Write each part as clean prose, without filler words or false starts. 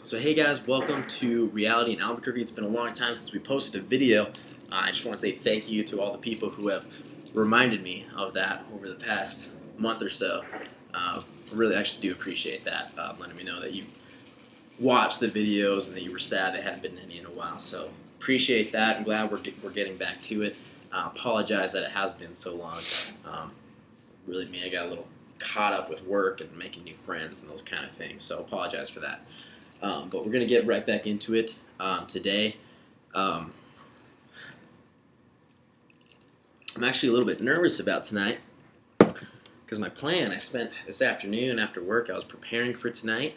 So hey guys, welcome to Reality in Albuquerque. It's been a long time since we posted a video. I just want to say thank you to all the people who have reminded me of that over the past month or so. Really actually do appreciate that, letting me know that you watched the videos and that you were sad they hadn't been any in a while. So appreciate that. I'm glad we're getting back to it. Apologize that it has been so long. Really, me, I got a little caught up with work and making new friends and those kind of things. So apologize for that. But we're going to get right back into it today. I'm actually a little bit nervous about tonight because my plan, I spent this afternoon after work, I was preparing for tonight.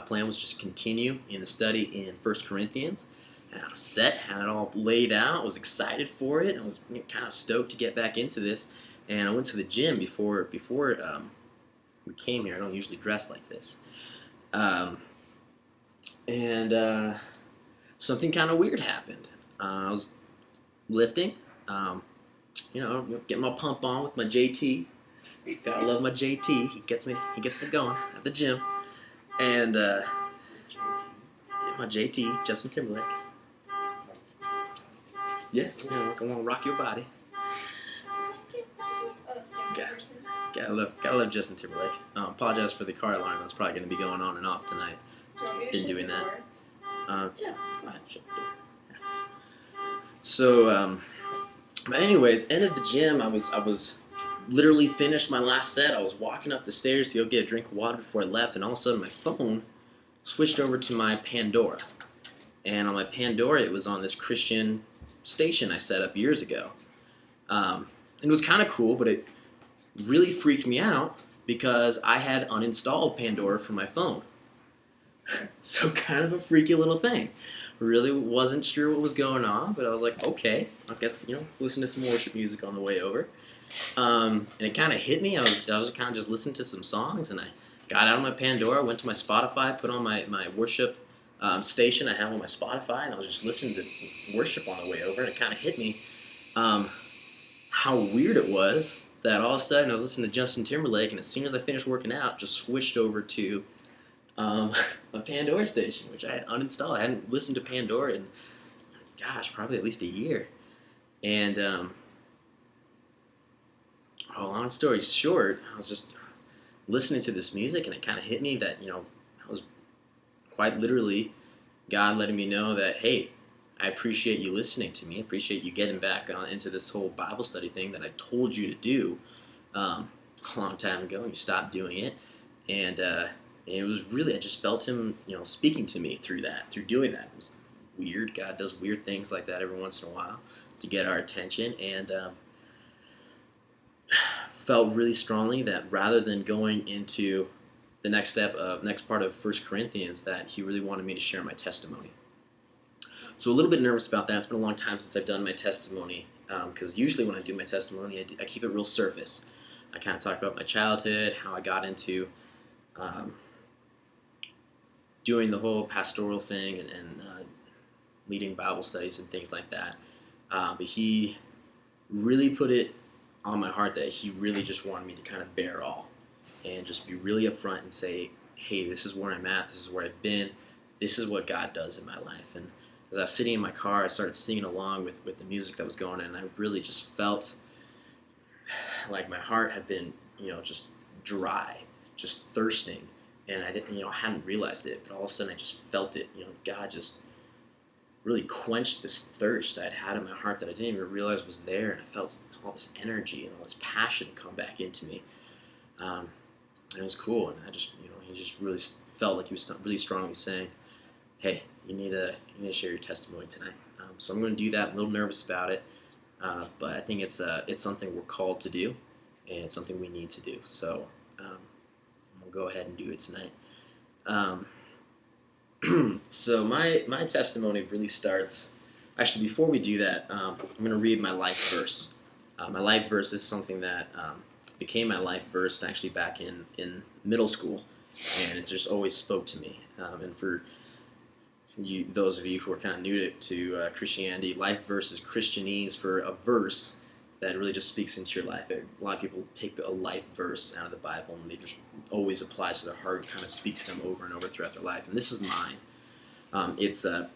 Plan was just continue in the study in 1 Corinthians. And I was set, had it all laid out, was excited for it. I was kind of stoked to get back into this. And I went to the gym before we came here. I don't usually dress like this. And something kind of weird happened. I was lifting, getting my pump on with my JT. Gotta love my JT. He gets me going at the gym. And my JT, Justin Timberlake. Yeah, I want to rock your body. Gotta love Justin Timberlake. Apologize for the car alarm. That's probably going to be going on and off tonight. It's been doing that. Yeah, let's go ahead and shut the door. So, but anyways, end of the gym. I was literally finished my last set. I was walking up the stairs to go get a drink of water before I left, and all of a sudden my phone switched over to my Pandora. And on my Pandora, it was on this Christian station I set up years ago. It was kind of cool, but it really freaked me out because I had uninstalled Pandora from my phone. So kind of a freaky little thing. Really wasn't sure what was going on, but I was like, okay, I guess, listen to some worship music on the way over. And it kind of hit me. I was kind of just listening to some songs, and I got out of my Pandora, went to my Spotify, put on my worship station I have on my Spotify, and I was just listening to worship on the way over, and it kind of hit me how weird it was that all of a sudden I was listening to Justin Timberlake, and as soon as I finished working out, just switched over to a Pandora station, which I had uninstalled. I hadn't listened to Pandora in, probably at least a year. And, long story short, I was just listening to this music, and it kind of hit me that, I was quite literally God letting me know that, hey, I appreciate you listening to me. I appreciate you getting back into this whole Bible study thing that I told you to do a long time ago, and you stopped doing it. And it was really, I just felt him, speaking to me through doing that. It was weird. God does weird things like that every once in a while to get our attention, and felt really strongly that rather than going into the next part of 1 Corinthians, that he really wanted me to share my testimony. So a little bit nervous about that. It's been a long time since I've done my testimony, because usually when I do my testimony, I keep it real surface. I kind of talk about my childhood, how I got into doing the whole pastoral thing and leading Bible studies and things like that. But he really put it on my heart that he really just wanted me to kind of bear all and just be really upfront and say, hey, this is where I'm at, this is where I've been, this is what God does in my life. And as I was sitting in my car, I started singing along with the music that was going on, and I really just felt like my heart had been, just dry, just thirsting. And I didn't, hadn't realized it, but all of a sudden I just felt it. God just really quenched this thirst I'd had in my heart that I didn't even realize was there, and I felt all this energy and all this passion come back into me. And it was cool, and I just, he just really felt like he was really strongly saying, "Hey, you need to share your testimony tonight." So I'm going to do that. I'm a little nervous about it, but I think it's something we're called to do, and it's something we need to do. So. I'll go ahead and do it tonight. So my testimony really starts, actually before we do that, I'm going to read my life verse. My life verse is something that became my life verse actually back in middle school, and it just always spoke to me. And for those of you who are kind of new to Christianity, life verse is Christianese for a verse that really just speaks into your life. A lot of people pick a life verse out of the Bible, and they just always applies to their heart and kind of speaks to them over and over throughout their life. And this is mine. It's 2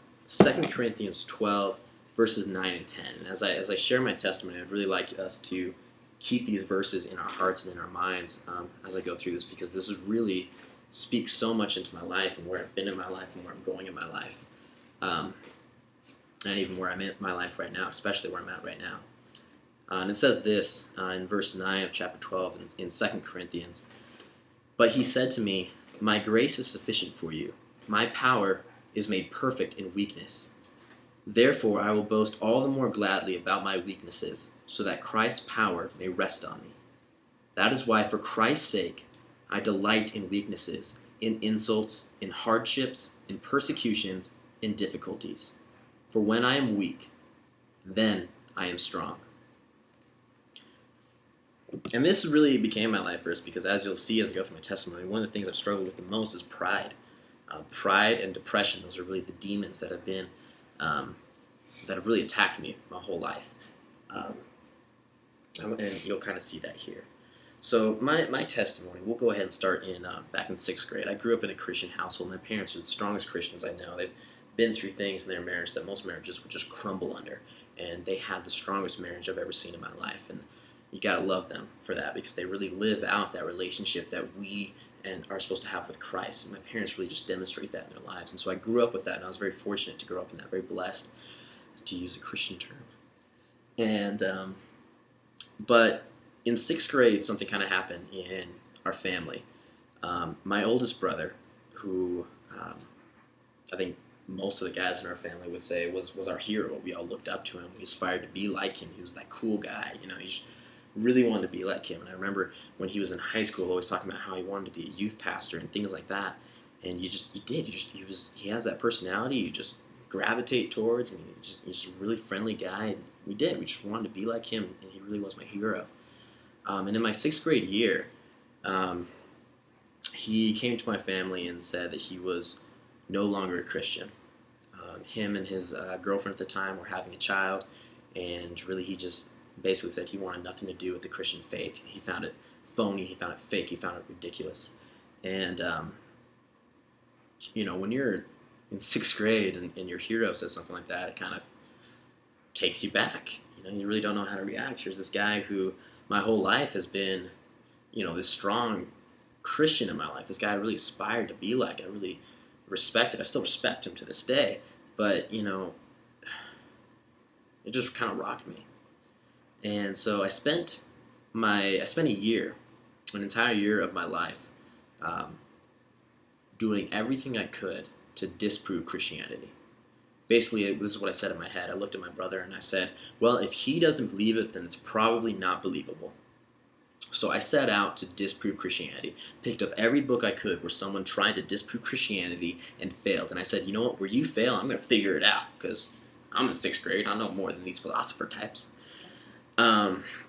Corinthians 12, verses 9 and 10. And as I share my testimony, I'd really like us to keep these verses in our hearts and in our minds as I go through this, because this is really speaks so much into my life and where I've been in my life and where I'm going in my life. And even where I'm in my life right now, especially where I'm at right now. And it says this in verse 9 of chapter 12 in 2 Corinthians. But he said to me, my grace is sufficient for you. My power is made perfect in weakness. Therefore I will boast all the more gladly about my weaknesses, so that Christ's power may rest on me. That is why, for Christ's sake, I delight in weaknesses, in insults, in hardships, in persecutions, in difficulties. For when I am weak, then I am strong. And this really became my life verse because, as you'll see as I go through my testimony, one of the things I've struggled with the most is pride. Pride and depression, those are really the demons that have been, that have really attacked me my whole life. And you'll kind of see that here. So my testimony, we'll go ahead and start in back in 6th grade. I grew up in a Christian household. My parents are the strongest Christians I know. They've been through things in their marriage that most marriages would just crumble under. And they have the strongest marriage I've ever seen in my life. And you got to love them for that, because they really live out that relationship that we and are supposed to have with Christ. And my parents really just demonstrate that in their lives. And so I grew up with that, and I was very fortunate to grow up in that, very blessed, to use a Christian term. And but in 6th grade, something kind of happened in our family. My oldest brother, who I think most of the guys in our family would say was our hero. We all looked up to him. We aspired to be like him. He was that cool guy, He really wanted to be like him. And I remember when he was in high school, always talking about how he wanted to be a youth pastor and things like that. And he has that personality. You just gravitate towards, and he's just a really friendly guy. And we just wanted to be like him, and he really was my hero. And in my 6th grade year, he came to my family and said that he was no longer a Christian. Him and his girlfriend at the time were having a child, and really he just basically said he wanted nothing to do with the Christian faith. He found it phony, he found it fake, he found it ridiculous. And, when you're in 6th grade and your hero says something like that, it kind of takes you back. You really don't know how to react. Here's this guy who my whole life has been, this strong Christian in my life. This guy I really aspired to be like. I really respected. I still respect him to this day. But, it just kind of rocked me. And so I spent a year, an entire year of my life, doing everything I could to disprove Christianity. Basically, this is what I said in my head. I looked at my brother and I said, well, if he doesn't believe it, then it's probably not believable. So I set out to disprove Christianity, picked up every book I could where someone tried to disprove Christianity and failed. And I said, you know what, where you fail, I'm going to figure it out, because I'm in 6th grade. I know more than these philosopher types.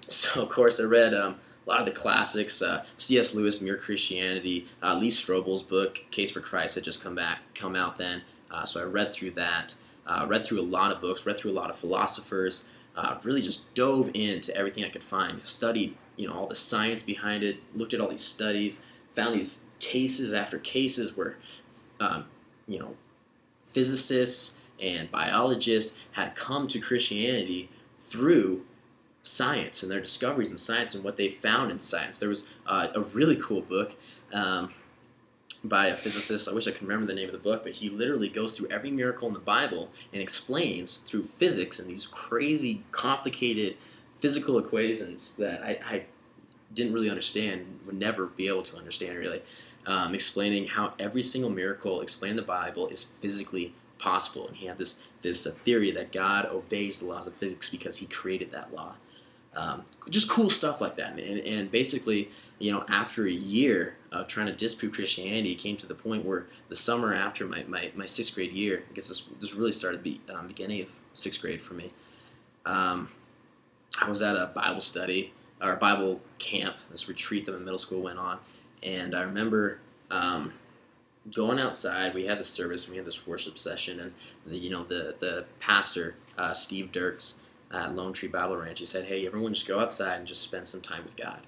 So, of course, I read a lot of the classics, C.S. Lewis, Mere Christianity, Lee Strobel's book, Case for Christ, had just come out then. So I read through that, read through a lot of books, read through a lot of philosophers, really just dove into everything I could find, studied all the science behind it, looked at all these studies, found these cases after cases where physicists and biologists had come to Christianity through science and their discoveries in science and what they found in science. There was a really cool book by a physicist. I wish I could remember the name of the book, but he literally goes through every miracle in the Bible and explains through physics and these crazy, complicated physical equations that I didn't really understand, would never be able to understand really, explaining how every single miracle explained in the Bible is physically possible. And he had this theory that God obeys the laws of physics because he created that law. Just cool stuff like that. And basically, after a year of trying to disprove Christianity, it came to the point where the summer after my 6th grade year, I guess this really started the beginning of 6th grade for me, I was at a Bible study, or Bible camp, this retreat that my middle school went on, and I remember going outside. We had the service, and we had this worship session, and the pastor, Steve Dirks, at Lone Tree Bible Ranch, he said, hey, everyone just go outside and just spend some time with God.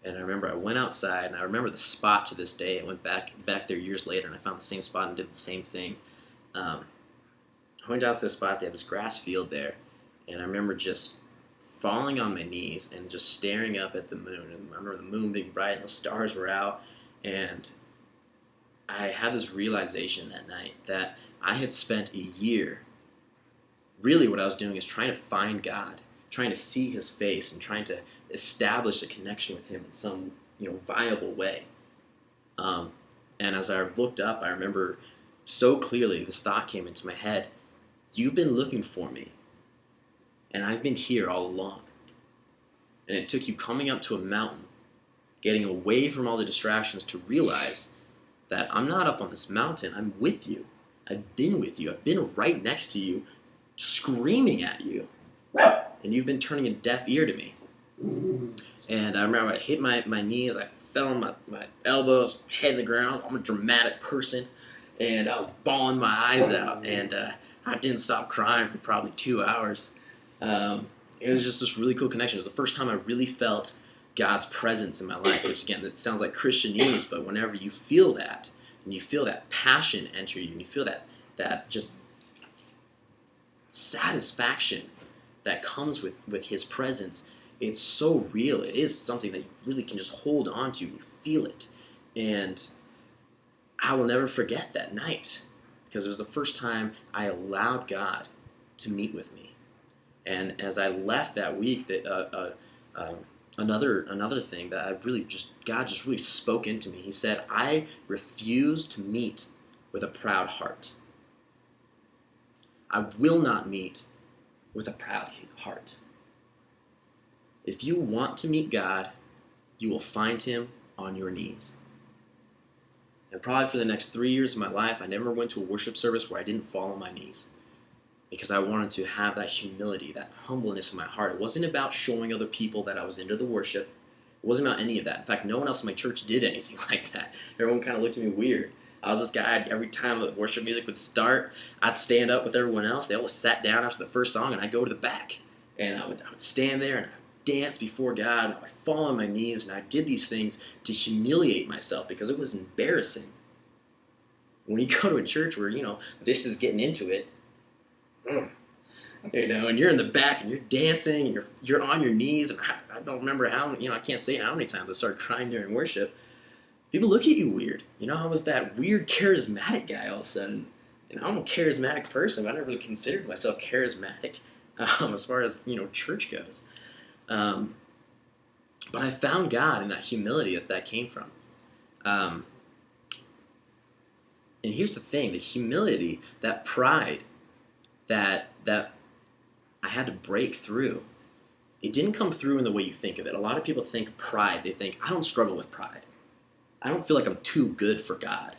And I remember I went outside, and I remember the spot to this day. I went back there years later, and I found the same spot and did the same thing. Um, I went out to the spot. They had this grass field there, and I remember just falling on my knees and just staring up at the moon. And I remember the moon being bright and the stars were out, and I had this realization that night that I had spent a year. Really, what I was doing is trying to find God, trying to see His face, and trying to establish a connection with Him in some viable way. Um, and as I looked up, I remember so clearly this thought came into my head: "You've been looking for me, and I've been here all along. And it took you coming up to a mountain, getting away from all the distractions to realize that I'm not up on this mountain. I'm with you. I've been with you. I've been right next to you, screaming at you, and you've been turning a deaf ear to me." And I remember I hit my knees, I fell on my elbows, head in the ground. I'm a dramatic person, and I was bawling my eyes out, and I didn't stop crying for probably 2 hours. It was just this really cool connection. It was the first time I really felt God's presence in my life, which again, it sounds like Christianese, but whenever you feel that, and you feel that passion enter you, and you feel that just satisfaction that comes with His presence, it's so real. It is something that you really can just hold on to. You feel it. And I will never forget that night, because it was the first time I allowed God to meet with me. And as I left that week, another thing that God just really spoke into me. He said, "I refuse to meet with a proud heart. I will not meet with a proud heart. If you want to meet God, you will find Him on your knees." And probably for the next 3 years of my life, I never went to a worship service where I didn't fall on my knees, because I wanted to have that humility, that humbleness in my heart. It wasn't about showing other people that I was into the worship. It wasn't about any of that. In fact, no one else in my church did anything like that. Everyone kind of looked at me weird. I was this guy, every time the worship music would start, I'd stand up with everyone else. They always sat down after the first song, and I'd go to the back. And I would stand there, and I would dance before God, and I would fall on my knees, and I did these things to humiliate myself, because it was embarrassing. When you go to a church where, this is getting into it, and you're in the back, and you're dancing, and you're on your knees, and I don't remember how, I can't say how many times I started crying during worship. People look at you weird. I was that weird charismatic guy all of a sudden. I'm a charismatic person, but I never really considered myself charismatic as far as, church goes. But I found God in that humility that came from. And here's the thing, the humility, that pride that I had to break through, it didn't come through in the way you think of it. A lot of people think pride. They think, I don't struggle with pride. I don't feel like I'm too good for God.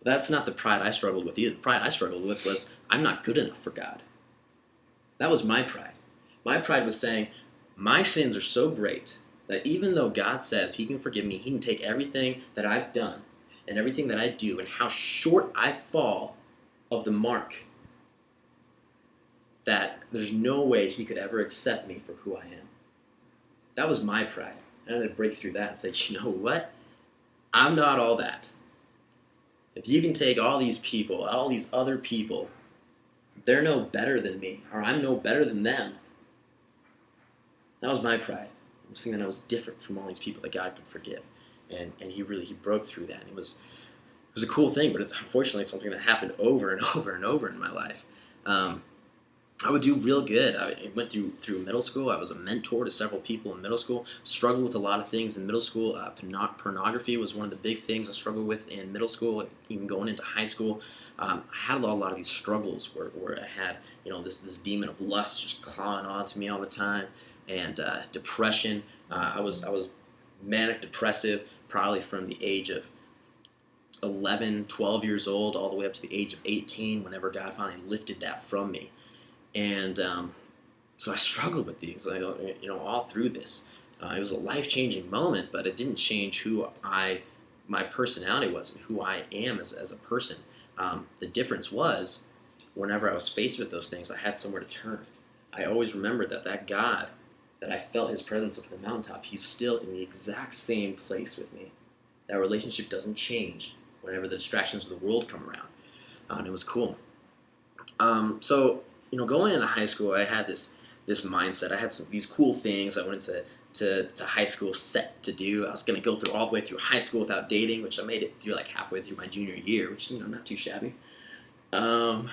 But that's not the pride I struggled with either. The pride I struggled with was, I'm not good enough for God. That was my pride. My pride was saying, my sins are so great that even though God says He can forgive me, He can take everything that I've done and everything that I do and how short I fall of the mark, that there's no way He could ever accept me for who I am. That was my pride. I had to break through that and say, you know what? I'm not all that. If you can take all these people, all these other people, they're no better than me, or I'm no better than them. That was my pride. I was thinking that I was different from all these people that God could forgive. And He broke through that. And it was a cool thing, but it's unfortunately something that happened over and over and over in my life. I would do real good. I went through middle school. I was a mentor to several people in middle school. Struggled with a lot of things in middle school. Pornography was one of the big things I struggled with in middle school, even going into high school. I had a lot of these struggles where I had this demon of lust just clawing onto me all the time, and depression. I was manic depressive probably from the age of 11, 12 years old all the way up to the age of 18 whenever God finally lifted that from me. And so I struggled with these, all through this. It was a life-changing moment, but it didn't change who my personality was and who I am as a person. The difference was, whenever I was faced with those things, I had somewhere to turn. I always remembered that God, that I felt His presence up at the mountaintop, He's still in the exact same place with me. That relationship doesn't change whenever the distractions of the world come around. and it was cool. So going into high school, I had this mindset. I had these cool things I wanted to high school set to do. I was going to go through all the way through high school without dating, which I made it through like halfway through my junior year, which not too shabby. Um,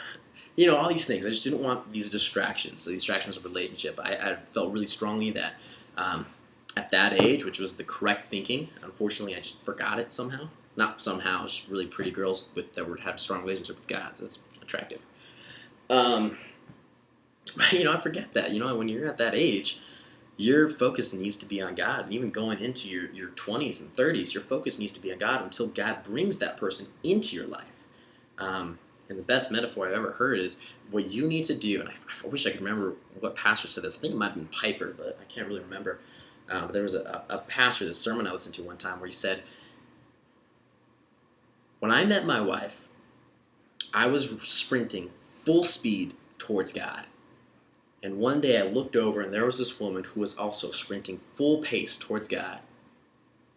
all these things. I just didn't want these distractions. So the distractions of relationship. I felt really strongly that at that age, which was the correct thinking, unfortunately, I just forgot it somehow. Not somehow, just really pretty girls that had a strong relationship with God. So that's attractive. Um, I forget that. When you're at that age, your focus needs to be on God. And even going into your 20s and 30s, your focus needs to be on God until God brings that person into your life. And the best metaphor I've ever heard is what you need to do. And I wish I could remember what pastor said this. I think it might have been Piper, but I can't really remember. But there was a pastor, this sermon I listened to one time, where he said, when I met my wife, I was sprinting full speed towards God. And one day I looked over and there was this woman who was also sprinting full pace towards God.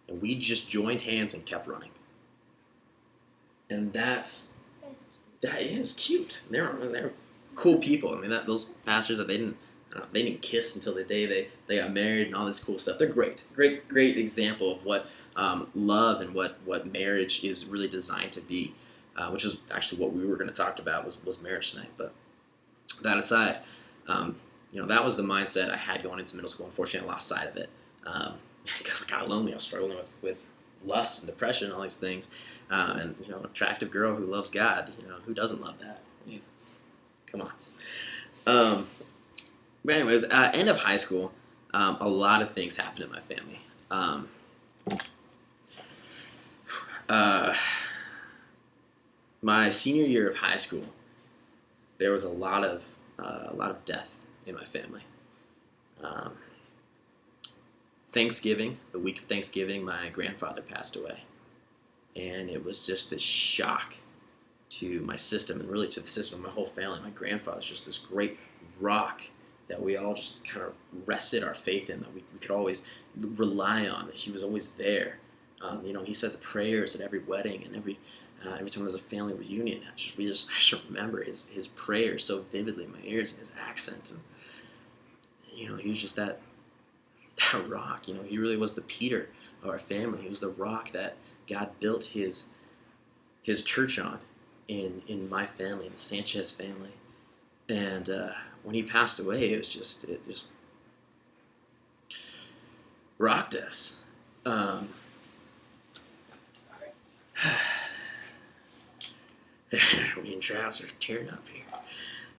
And we just joined hands and kept running. And that is cute. They're cool people. I mean, those pastors that they didn't kiss until the day they got married and all this cool stuff. They're great example of what love and what marriage is really designed to be, which is actually what we were going to talk about was marriage tonight. But that aside, that was the mindset I had going into middle school. Unfortunately, I lost sight of it because I got lonely. I was struggling with lust and depression, all these things, and attractive girl who loves God. Who doesn't love that? Come on. But anyways, end of high school, a lot of things happened in my family. My senior year of high school, there was a lot of death in my family. Thanksgiving, the week of Thanksgiving, my grandfather passed away, and it was just this shock to my system and really to the system of my whole family. My grandfather's just this great rock that we all just kind of rested our faith in, that we could always rely on, that he was always there. He said the prayers at every wedding and every time there was a family reunion. I just remember his prayers so vividly in my ears and his accent. And he was just that rock. He really was the Peter of our family. He was the rock that God built his church on in my family, in the Sanchez family. And when he passed away, it just rocked us. Me and Travis are tearing up here.